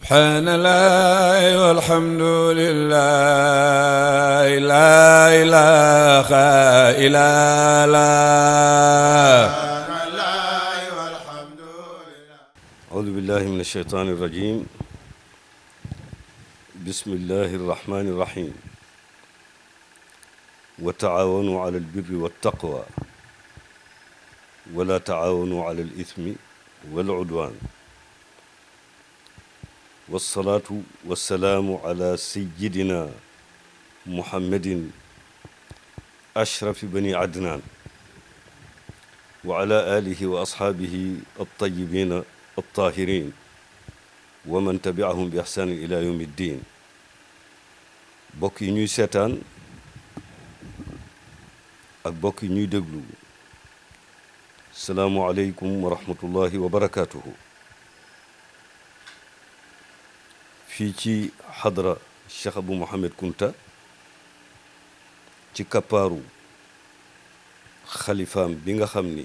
سبحان الله والحمد لله لا إله إلا الله. أعوذ بالله من الشيطان الرجيم. بسم الله الرحمن الرحيم. وتعاونوا على البر والتقوى ولا تعاونوا على الإثم والعدوان. والصلاة والسلام على سيدنا محمد أشرف بني عدنان وعلى آله وأصحابه الطيبين الطاهرين ومن تبعهم بإحسان إلى يوم الدين. bokk yi ñuy seetaan ak bokk yi ñuy déglu salaamualeykum wa rahmatullahi wa barakaatuhu. fii ci xadra Cheikh Abou Mouhamed Kunta ci kappaaru xalifaam bi nga xam ni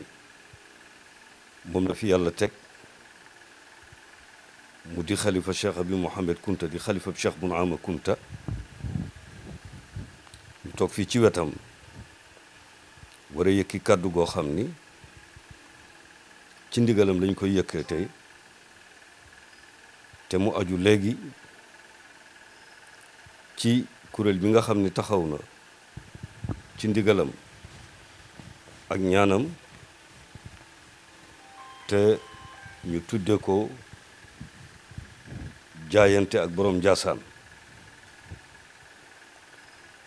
moom la fi yàlla teg mu di xalifa Cheikh Abou Mouhamed Kunta di xalifa Cheikh Bounama Kunta. ñu toog fii ci wetam war a yëkki kàddu goo xam ni ci ndigalam lañ koy yëkkatee te mu aju léegi ci kuréel bi nga xam ni taxaw na ci ndigalam ak ñaanam te ñu tudde ko jaayante ak borom Njaasaan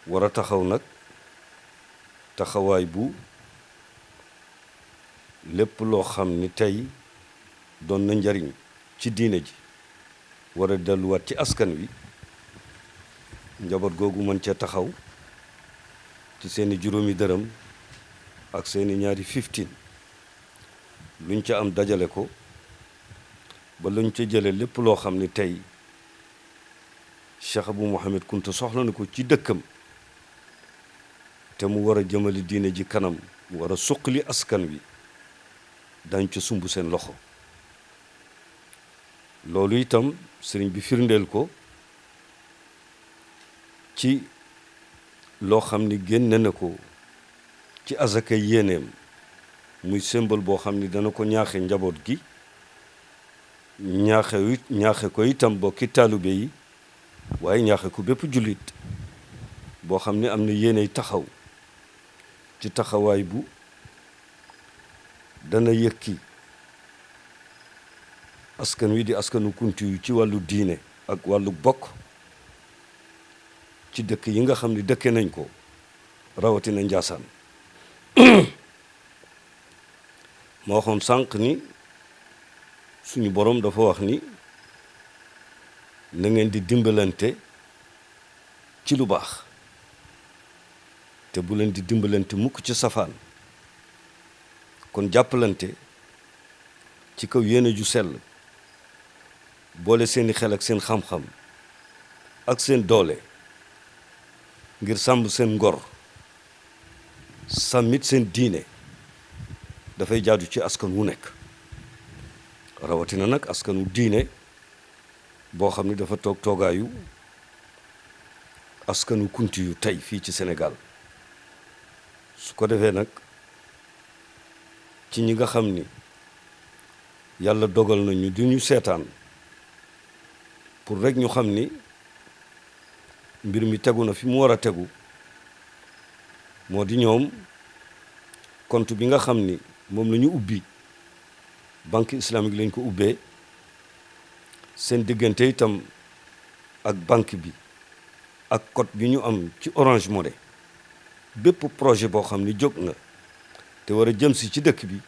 war a taxaw nag taxawaay bu lépp loo xam ni tey doon na njariñ ci diine ji war a delluwaat ci askan wi njaboot googu mën cee taxaw ci seeni juróomi dërëm ak seeni ñaari 15 luñ ca am dajale ko ba luñ ca jële lépp loo xam ni tey Cheikh Abou Mouhamed Kunta soxla na ko ci dëkkam te mu war a jëmali diine ji kanam mu war a suqali askan wi dañ ca sumb seen loxo. loolu itam sëriñ bi firndeel ko ci loo xam ni génne na ko ci azaka yéeneem muy symbole boo xam ni dana ko ñaaxe njaboot gi ñaaxe ko itam bokki taalibe yi waaye ñaaxe ko bépp jullit boo xam ni am na yéeney taxaw ci taxawaay bu dana yëkki askan wi di askanu kunti yu ci wàllu diine ak wàllu bokk ci dëkk yi nga xam ni dëkke nañ ko rawatina Njaasaan. ma waxoon sànq ni suñu borom dafa wax ni na ngeen di dimbalante ci lu baax te bu leen di dimbalante mukk ci safaan. kon jàppalante ci kaw yéene ju sell boole seeni xel ak seen xam-xam ak seen doole ngir sàmm seen ngor sàmmit seen diine dafay jaadu ci askan wu nekk rawatina nag askanu diine boo xam ni dafa toog toogaayu askanu kunti yu tey fii ci Sénégal. su ko defee nag ci ñi nga xam ni yàlla dogal nañu di ñu seetaan pour rek ñu xam ni mbir mi tegu na fi mu war a tegu moo di ñoom compte bi nga xam ni moom la ñu ubbi banque islamique lañ ko ubbee seen diggante itam ak banque bi ak code bi ñu am ci Orange Money bépp projet boo xam ni jóg na te war a jëm si ci dëkk bi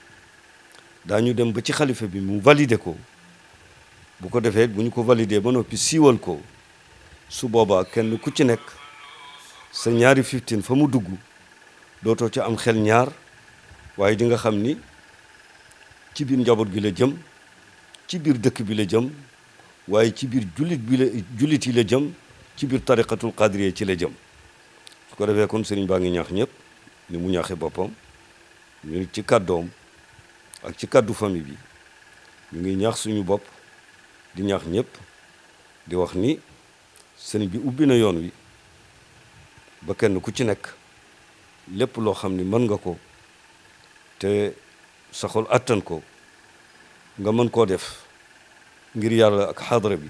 daañu dem ba ci xalifa bi mu valider ko bu ko defee bu ñu ko valider ba noppi siiwal ko su boobaa kenn ku ci nekk sa ñaari 15 fa mu dugg dootoo ci am xel ñaar waaye di nga xam ni ci biir njaboot gi la jëm ci biir dëkk bi la jëm waaye ci biir jullit yi la jëm ci biir tariqatul qadiriya ci la jëm. su ko defee kon sëriñ baa ngi ñaax ñëpp ni mu ñaaxee boppam ñu ci kàddoom ak ci kàddu famille bi ñu ngi ñaax suñu bopp di ñaax ñëpp di wax ni sëriñ bi ubbi na yoon wi ba kenn ku ci nekk lépp loo xam ni mën nga ko te sa xol attan ko nga mën koo def ngir yàlla ak xadra bi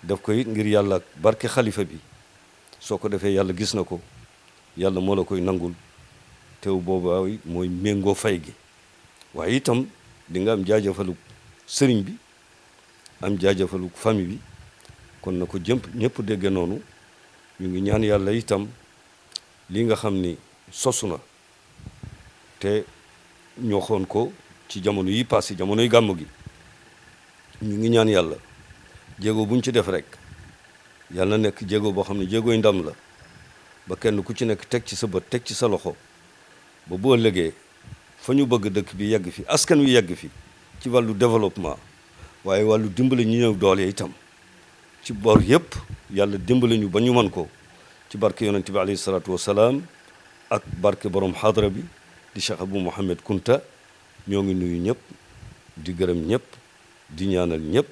def ko it ngir yàlla ak barke xalifa bi soo ko defee yàlla gis na ko yàlla moo la koy nangul teew boobaa mooy méngoo fay gi waaye itam di nga am jaajëfalu sëriñ bi am jaajëfalu famille bi kon na ko ñëpp dégge noonu ñu ngi ñaan yàlla itam li nga xam ni sosu na te ñoo xoon ko ci jamono yi passé jamonoy gàmm gi ñu ngi ñaan yàlla jéego buñ ci def rek yàlla na nekk jéego boo xam ne jéegooy ndam la ba kenn ku ci nekk teg ci sa bët teg ci sa loxo ba boo ëllëgee fa ñu bëgg dëkk bi yegg fi askan wi yegg fi ci wàllu développement waaye wàllu dimbale ñu ñëw doole itam ci bor yëpp yàlla dimbale ñu ba ñu mën ko ci barke yonent bi alayhi salaatu wasalaam ak barke borom xadra bi di Cheikh Abou Mouhamed Kunta ñoo ngi nuyu ñëpp di gërëm ñëpp di ñaanal ñëpp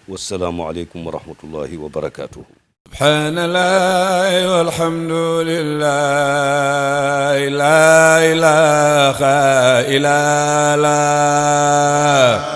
wassalaamu aleykum wa rahmatullahi wa barakatuhu subhaanallahi walhamdulillahi la ilaha illa Allah